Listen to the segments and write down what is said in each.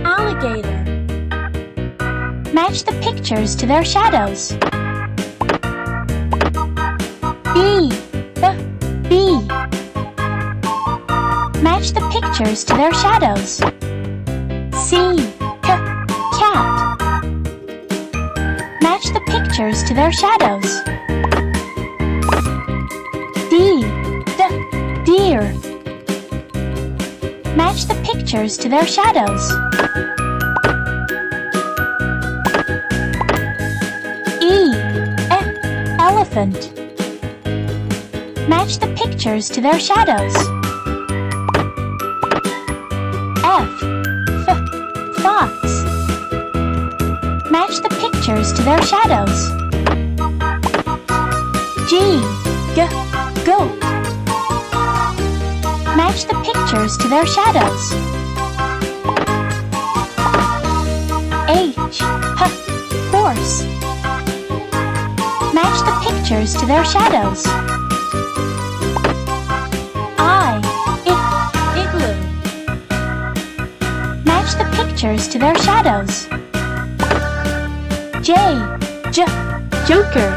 Alligator. Match the pictures to their shadows. Bee. Match the pictures to their shadows. Cat. Match the pictures to their shadows. Deer. Match the pictures to their shadows. Elephant. Match the pictures to their shadows. Fox. Match the pictures to their shadows. Goat. Match the pictures to their shadows. Horse. Match the pictures to their shadows. Igloo. Match the pictures to their shadows. Joker.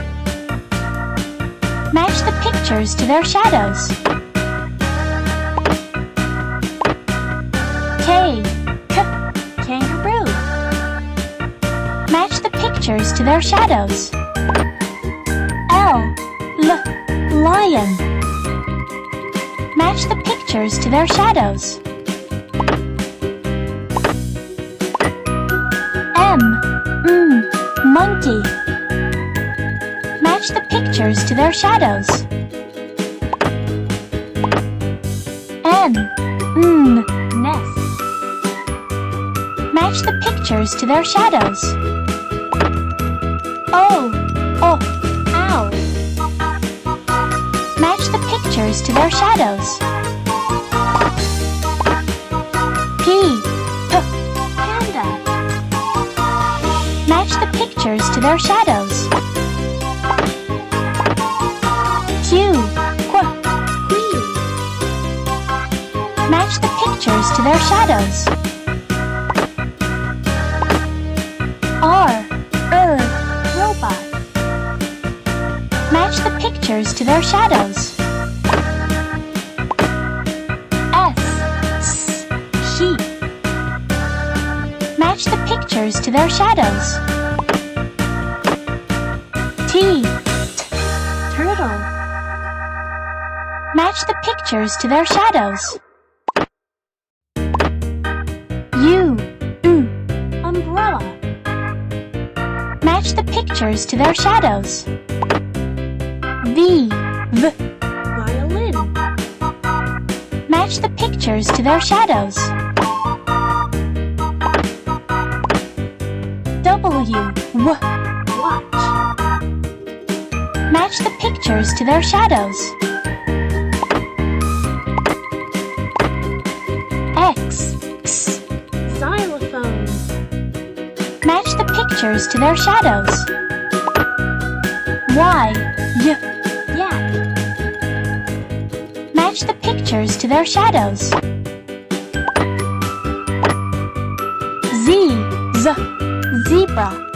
Match the pictures to their shadows. Kangaroo. Match the pictures to their shadows. Lion. Match the pictures to their shadows. Monkey. Match the pictures to their shadows. Nest. Match the pictures to their shadows. Owl. Match the pictures to their shadows. Panda. Match the pictures to their shadows. Queen. Match the pictures to their shadows. Robot. Match the pictures to their shadows. Sheep. Match the pictures to their shadows. Turtle. Match the pictures to their shadows. Umbrella. Match the pictures to their shadows. Violin. Match the pictures to their shadows. Watch. Match the pictures to their shadows. Xylophone. Match the pictures to their shadows. Yak. Match the pictures to their shadows. Zebra.